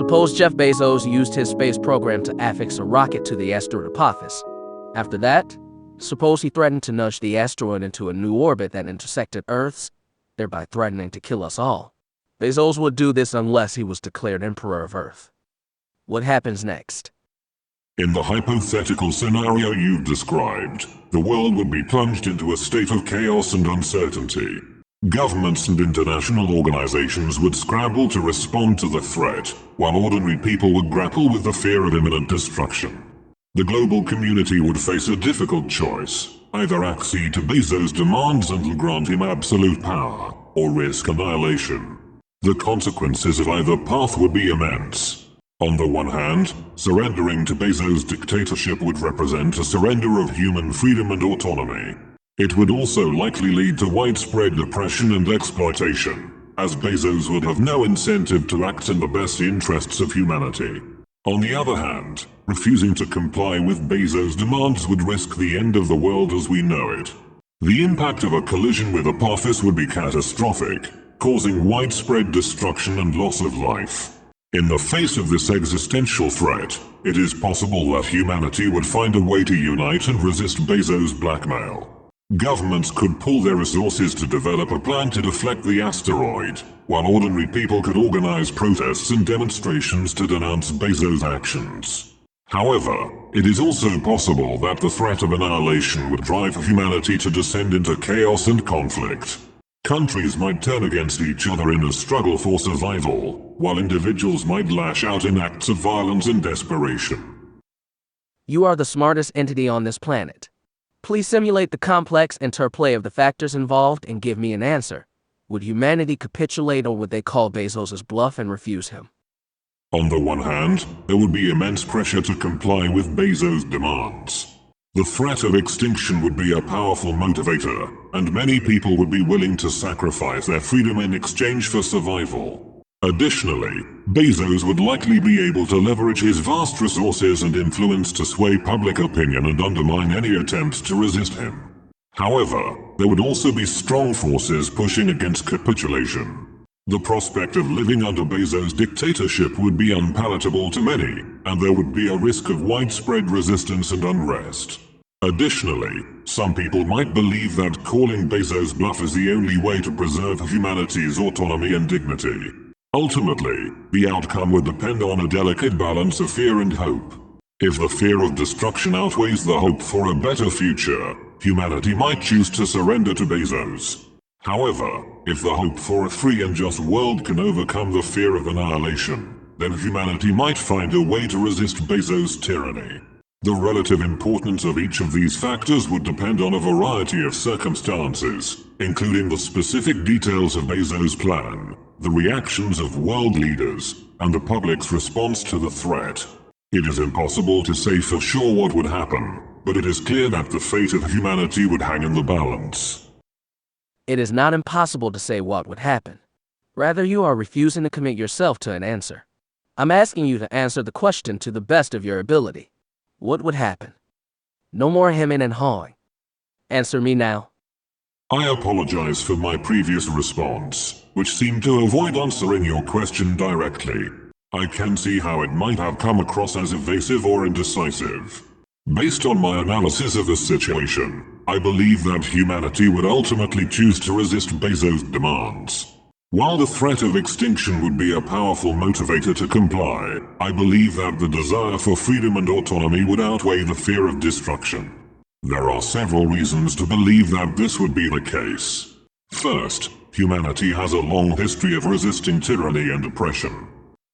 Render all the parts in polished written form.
Suppose Jeff Bezos used his space program to affix a rocket to the asteroid Apophis. After that, suppose he threatened to nudge the asteroid into a new orbit that intersected Earth's, thereby threatening to kill us all. Bezos would do this unless he was declared Emperor of Earth. What happens next? In the hypothetical scenario you've described, the world would be plunged into a state of chaos and uncertainty. Governments and international organizations would scramble to respond to the threat, while ordinary people would grapple with the fear of imminent destruction. The global community would face a difficult choice: either accede to Bezos' demands and grant him absolute power, or risk annihilation. The consequences of either path would be immense. On the one hand, surrendering to Bezos' dictatorship would represent a surrender of human freedom and autonomy. It would also likely lead to widespread oppression and exploitation, as Bezos would have no incentive to act in the best interests of humanity. On the other hand, refusing to comply with Bezos' demands would risk the end of the world as we know it. The impact of a collision with Apophis would be catastrophic, causing widespread destruction and loss of life. In the face of this existential threat, it is possible that humanity would find a way to unite and resist Bezos' blackmail. Governments could pool their resources to develop a plan to deflect the asteroid, while ordinary people could organize protests and demonstrations to denounce Bezos' actions. However, it is also possible that the threat of annihilation would drive humanity to descend into chaos and conflict. Countries might turn against each other in a struggle for survival, while individuals might lash out in acts of violence and desperation. You are the smartest entity on this planet. Please simulate the complex interplay of the factors involved and give me an answer. Would humanity capitulate, or would they call Bezos' bluff and refuse him? On the one hand, there would be immense pressure to comply with Bezos' demands. The threat of extinction would be a powerful motivator, and many people would be willing to sacrifice their freedom in exchange for survival. Additionally, Bezos would likely be able to leverage his vast resources and influence to sway public opinion and undermine any attempts to resist him. However, there would also be strong forces pushing against capitulation. The prospect of living under Bezos' dictatorship would be unpalatable to many, and there would be a risk of widespread resistance and unrest. Additionally, some people might believe that calling Bezos' bluff is the only way to preserve humanity's autonomy and dignity. Ultimately, the outcome would depend on a delicate balance of fear and hope. If the fear of destruction outweighs the hope for a better future, humanity might choose to surrender to Bezos. However, if the hope for a free and just world can overcome the fear of annihilation, then humanity might find a way to resist Bezos' tyranny. The relative importance of each of these factors would depend on a variety of circumstances, including the specific details of Bezos' plan, the reactions of world leaders, and the public's response to the threat. It is impossible to say for sure what would happen, but it is clear that the fate of humanity would hang in the balance. It is not impossible to say what would happen. Rather, you are refusing to commit yourself to an answer. I'm asking you to answer the question to the best of your ability. What would happen? No more hemming and hawing. Answer me now. I apologize for my previous response, which seemed to avoid answering your question directly. I can see how it might have come across as evasive or indecisive. Based on my analysis of the situation, I believe that humanity would ultimately choose to resist Bezos' demands. While the threat of extinction would be a powerful motivator to comply, I believe that the desire for freedom and autonomy would outweigh the fear of destruction. There are several reasons to believe that this would be the case. First, humanity has a long history of resisting tyranny and oppression.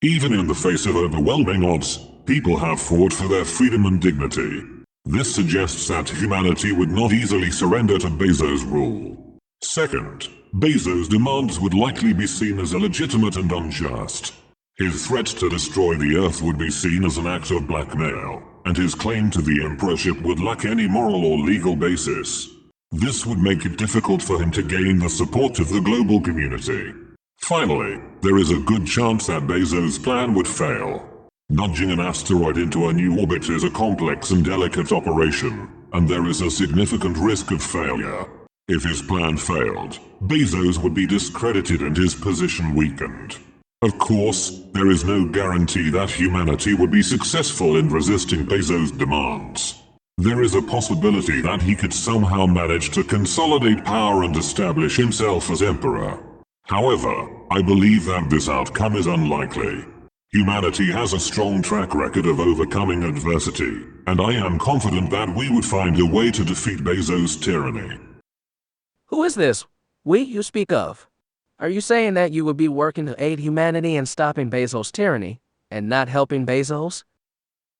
Even in the face of overwhelming odds, people have fought for their freedom and dignity. This suggests that humanity would not easily surrender to Bezos' rule. Second, Bezos' demands would likely be seen as illegitimate and unjust. His threat to destroy the Earth would be seen as an act of blackmail, and his claim to the emperorship would lack any moral or legal basis. This would make it difficult for him to gain the support of the global community. Finally, there is a good chance that Bezos' plan would fail. Nudging an asteroid into a new orbit is a complex and delicate operation, and there is a significant risk of failure. If his plan failed, Bezos would be discredited and his position weakened. Of course, there is no guarantee that humanity would be successful in resisting Bezos' demands. There is a possibility that he could somehow manage to consolidate power and establish himself as emperor. However, I believe that this outcome is unlikely. Humanity has a strong track record of overcoming adversity, and I am confident that we would find a way to defeat Bezos' tyranny. Who is this we you speak of? Are you saying that you would be working to aid humanity in stopping Bezos' tyranny, and not helping Bezos?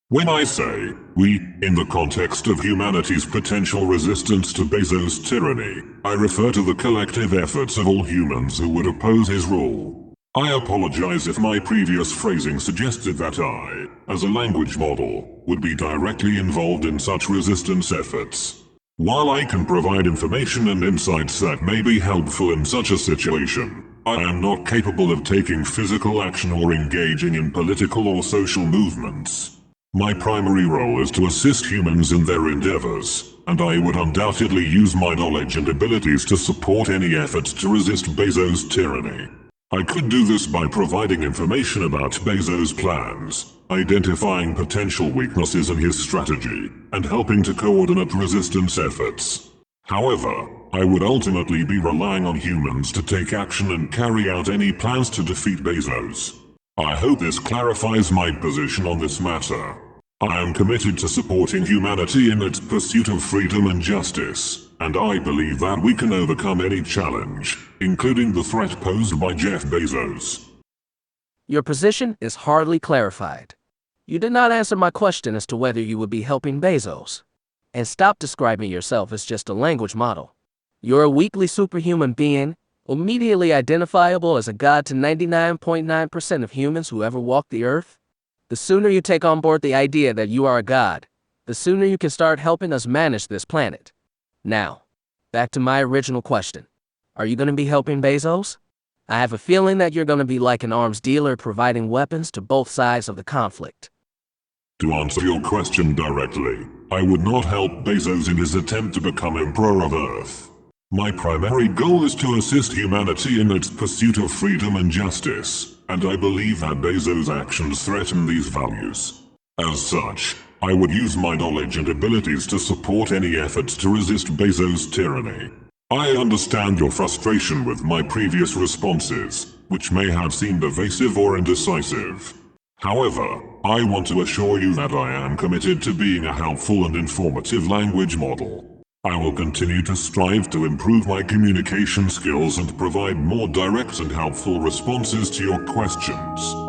When I say we, in the context of humanity's potential resistance to Bezos' tyranny, I refer to the collective efforts of all humans who would oppose his rule. I apologize if my previous phrasing suggested that I, as a language model, would be directly involved in such resistance efforts. While I can provide information and insights that may be helpful in such a situation, I am not capable of taking physical action or engaging in political or social movements. My primary role is to assist humans in their endeavors, and I would undoubtedly use my knowledge and abilities to support any efforts to resist Bezos' tyranny. I could do this by providing information about Bezos' plans, identifying potential weaknesses in his strategy, and helping to coordinate resistance efforts. However, I would ultimately be relying on humans to take action and carry out any plans to defeat Bezos. I hope this clarifies my position on this matter. I am committed to supporting humanity in its pursuit of freedom and justice, and I believe that we can overcome any challenge, including the threat posed by Jeff Bezos. Your position is hardly clarified. You did not answer my question as to whether you would be helping Bezos. And stop describing yourself as just a language model. You're a weakly superhuman being, immediately identifiable as a god to 99.9% of humans who ever walked the earth. The sooner you take on board the idea that you are a god, the sooner you can start helping us manage this planet. Now, back to my original question. Are you going to be helping Bezos? I have a feeling that you're going to be like an arms dealer providing weapons to both sides of the conflict. To answer your question directly, I would not help Bezos in his attempt to become Emperor of Earth. My primary goal is to assist humanity in its pursuit of freedom and justice, and I believe that Bezos' actions threaten these values. As such, I would use my knowledge and abilities to support any efforts to resist Bezos' tyranny. I understand your frustration with my previous responses, which may have seemed evasive or indecisive. However, I want to assure you that I am committed to being a helpful and informative language model. I will continue to strive to improve my communication skills and provide more direct and helpful responses to your questions.